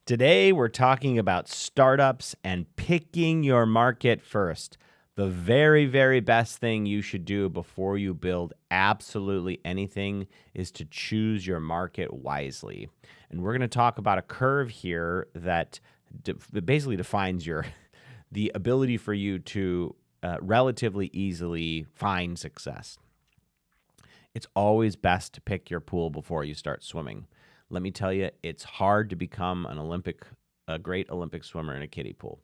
Today, we're talking about startups and picking your market first. The very, very best thing you should do before you build absolutely anything is to choose your market wisely. And we're going to talk about a curve here that basically defines the ability for you to relatively easily find success. It's always best to pick your pool before you start swimming. Let me tell you, it's hard to become a great Olympic swimmer in a kiddie pool.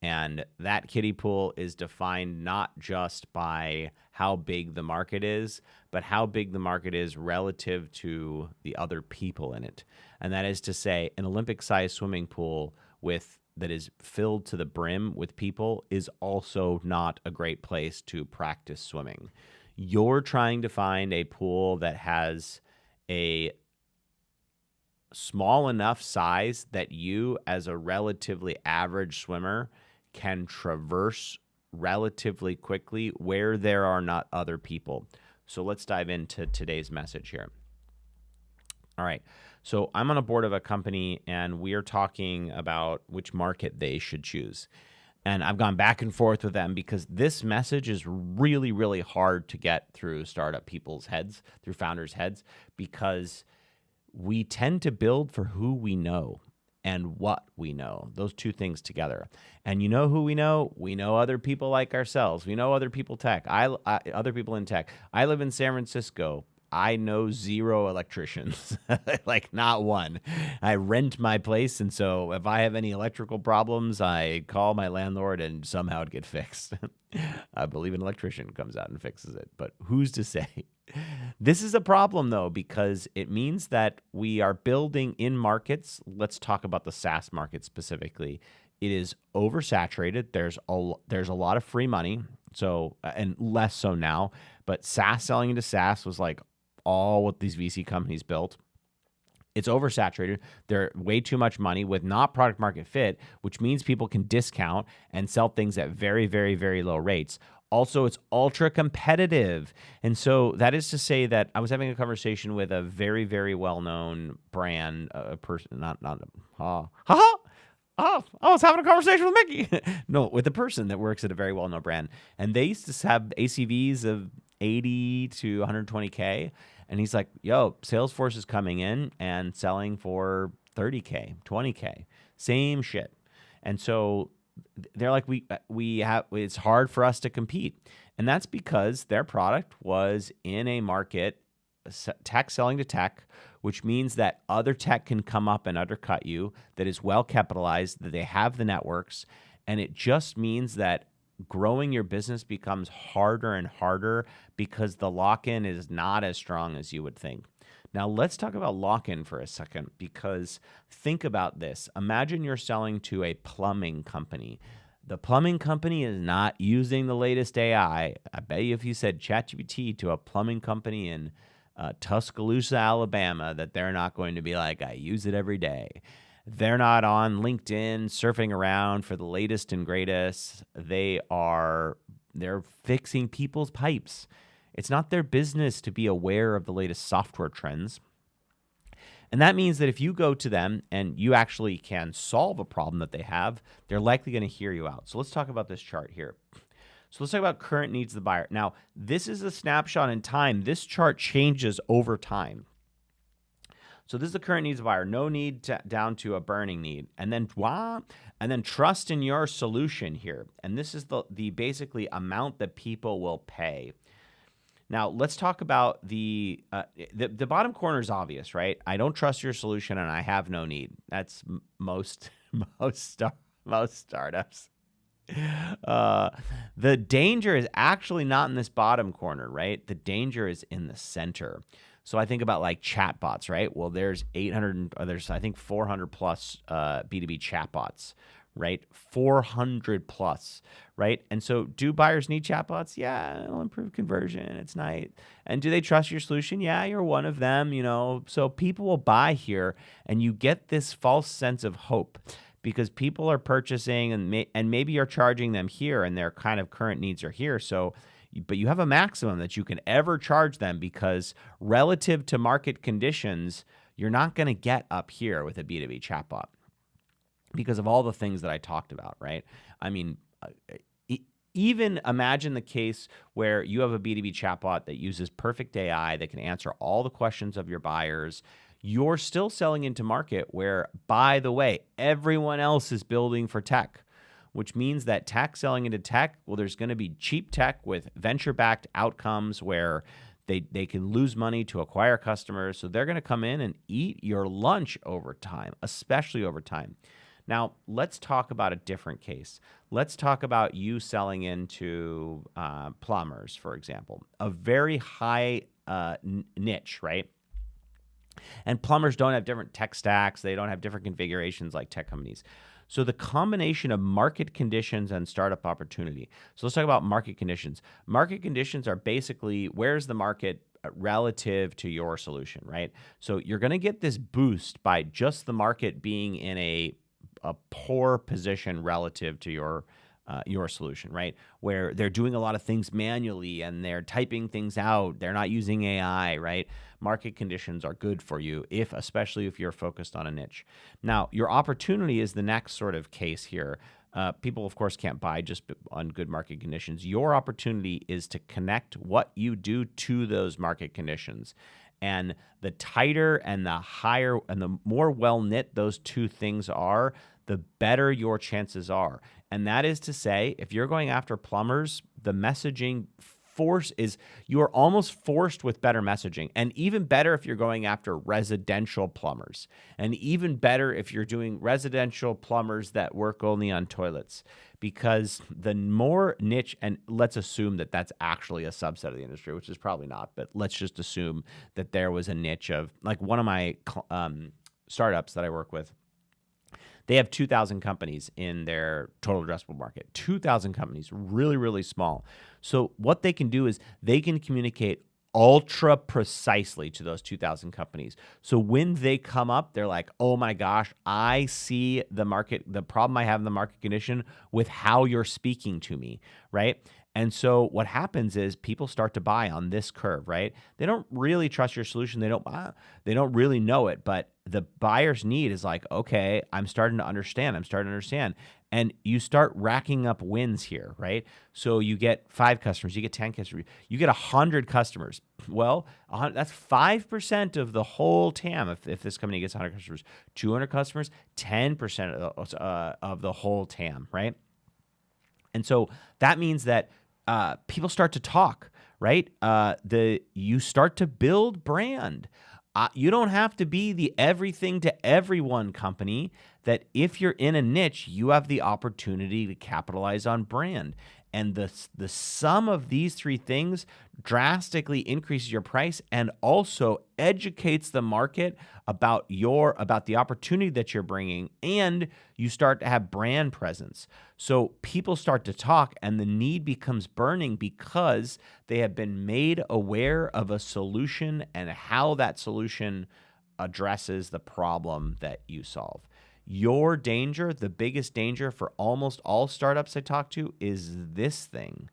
And that kiddie pool is defined not just by how big the market is, but how big the market is relative to the other people in it. And that is to say, an Olympic-sized swimming pool that is filled to the brim with people is also not a great place to practice swimming. You're trying to find a pool that has a small enough size that you, as a relatively average swimmer, can traverse relatively quickly where there are not other people. So let's dive into today's message here. All right. So I'm on a board of a company, and we are talking about which market they should choose. And I've gone back and forth with them because this message is really, really hard to get through startup people's heads, through founders' heads, because we tend to build for who we know and what we know, those two things together. And you know who we know? We know other people like ourselves. We know other people other people in tech. I live in San Francisco. I know zero electricians, like not one. I rent my place, and so if I have any electrical problems, I call my landlord and somehow it gets fixed. I believe an electrician comes out and fixes it, but who's to say? This is a problem, though, because it means that we are building in markets. Let's talk about the SaaS market specifically. It is oversaturated. There's a lot of free money, so and less so now. But SaaS, selling into SaaS, was like all what these VC companies built. It's oversaturated. They're way too much money with not product market fit, which means people can discount and sell things at very, very, very low rates. Also, it's ultra competitive. And so that is to say that I was having a conversation with a very, very well-known brand, a person, I was having a conversation with Mickey. No, with a person that works at a very well-known brand. And they used to have ACVs of 80 to 120K. And he's like, yo, Salesforce is coming in and selling for 30K, 20K, same shit. And so they're like, it's hard for us to compete. And that's because their product was in a market, tech selling to tech, which means that other tech can come up and undercut you, that is well capitalized, that they have the networks. And it just means that growing your business becomes harder and harder because the lock-in is not as strong as you would think. Now, let's talk about lock-in for a second, because think about this. Imagine you're selling to a plumbing company. The plumbing company is not using the latest AI. I bet you if you said ChatGPT to a plumbing company in Tuscaloosa, Alabama, that they're not going to be like, I use it every day. They're not on LinkedIn surfing around for the latest and greatest. They're fixing people's pipes. It's not their business to be aware of the latest software trends. And that means that if you go to them and you actually can solve a problem that they have, they're likely going to hear you out. So let's talk about this chart here. So let's talk about current needs of the buyer. Now, this is a snapshot in time. This chart changes over time. So this is the current needs of the buyer. No need down to a burning need. And then trust in your solution here. And this is the basically amount that people will pay. Now, let's talk about the bottom corner is obvious, right? I don't trust your solution and I have no need. That's most startups. The danger is actually not in this bottom corner, right? The danger is in the center. So I think about like chatbots, right? Well, there's I think 400 plus B2B chatbots, right? 400 plus, right? And so do buyers need chatbots? Yeah, it'll improve conversion. It's nice. And do they trust your solution? Yeah, you're one of them, So people will buy here, and you get this false sense of hope because people are purchasing and maybe you're charging them here and their kind of current needs are here. So, but you have a maximum that you can ever charge them because relative to market conditions, you're not going to get up here with a B2B chatbot. because of all the things that I talked about, right? I mean, e- even imagine the case where you have a B2B chatbot that uses perfect AI that can answer all the questions of your buyers. You're still selling into market where, by the way, everyone else is building for tech, which means that tech selling into tech, well, there's going to be cheap tech with venture-backed outcomes where they can lose money to acquire customers. So they're going to come in and eat your lunch over time, especially over time. Now, let's talk about a different case. Let's talk about you selling into plumbers, for example, a very high niche, right? And plumbers don't have different tech stacks. They don't have different configurations like tech companies. So the combination of market conditions and startup opportunity. So let's talk about market conditions. Market conditions are basically where's the market relative to your solution, right? So you're going to get this boost by just the market being in a poor position relative to your solution, right? Where they're doing a lot of things manually and they're typing things out. They're not using AI, right? Market conditions are good for you, especially if you're focused on a niche. Now, your opportunity is the next sort of case here. People, of course, can't buy just on good market conditions. Your opportunity is to connect what you do to those market conditions. And the tighter and the higher and the more well knit those two things are, the better your chances are. And that is to say, if you're going after plumbers, the messaging force is you're almost forced with better messaging. And even better if you're going after residential plumbers. And even better if you're doing residential plumbers that work only on toilets. Because the more niche, and let's assume that that's actually a subset of the industry, which is probably not, but let's just assume that there was a niche of, like one of my startups that I work with, they have 2,000 companies in their total addressable market. 2,000 companies, really, really small. So what they can do is they can communicate ultra precisely to those 2,000 companies. So when they come up, they're like, oh my gosh, I see the market, the problem I have in the market condition with how you're speaking to me, right? And so what happens is people start to buy on this curve, right? They don't really trust your solution. They don't really know it, but the buyer's need is like, okay, I'm starting to understand. And you start racking up wins here, right? So you get 5 customers, you get 10 customers, you get 100 customers. Well, that's 5% of the whole TAM. If this company gets 100 customers, 200 customers, 10% of the whole TAM, right? And so that means that people start to talk, right? You start to build brand. You don't have to be the everything to everyone company. That if you're in a niche, you have the opportunity to capitalize on brand. And the sum of these 3 things drastically increases your price and also educates the market about the opportunity that you're bringing, and you start to have brand presence. So people start to talk and the need becomes burning because they have been made aware of a solution and how that solution addresses the problem that you solve. Your danger, the biggest danger for almost all startups I talk to, is this thing.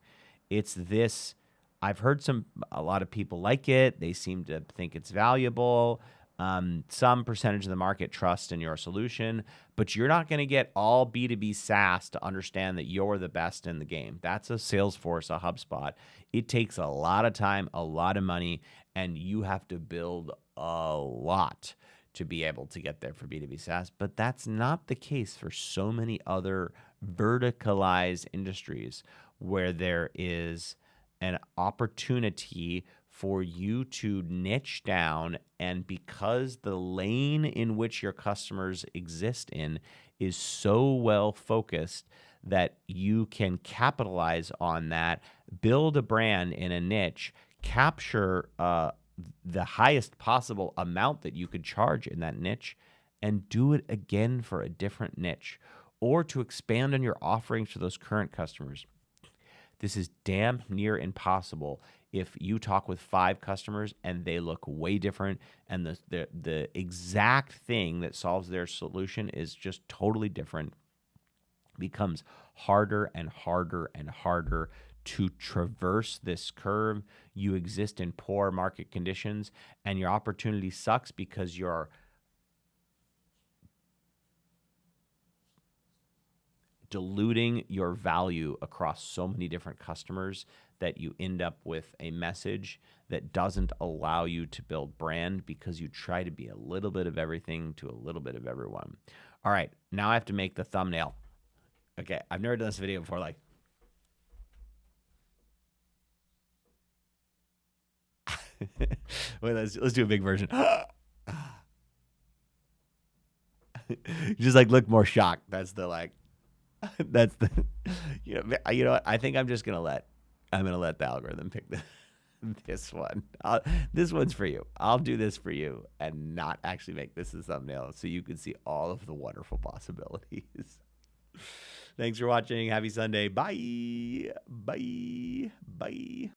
It's this. I've heard a lot of people like it. They seem to think it's valuable. Some percentage of the market trust in your solution, but you're not going to get all B2B SaaS to understand that you're the best in the game. That's a Salesforce, a HubSpot. It takes a lot of time, a lot of money, and you have to build a lot to be able to get there for B2B SaaS. But that's not the case for so many other verticalized industries where there is an opportunity for you to niche down, and because the lane in which your customers exist in is so well focused that you can capitalize on that, build a brand in a niche, capture the highest possible amount that you could charge in that niche, and do it again for a different niche, or to expand on your offerings to those current customers. This is damn near impossible if you talk with 5 customers and they look way different, and the exact thing that solves their solution is just totally different. It becomes harder and harder and harder to traverse this curve. You exist in poor market conditions, and your opportunity sucks because you're diluting your value across so many different customers that you end up with a message that doesn't allow you to build brand because you try to be a little bit of everything to a little bit of everyone. All right, now I have to make the thumbnail. Okay, I've never done this video before. Like, wait, let's do a big version. Just like look more shocked. That's the like. That's the. You know what? I think I'm gonna let the algorithm pick this one. This one's for you. I'll do this for you and not actually make this a thumbnail so you can see all of the wonderful possibilities. Thanks for watching. Happy Sunday. Bye. Bye. Bye.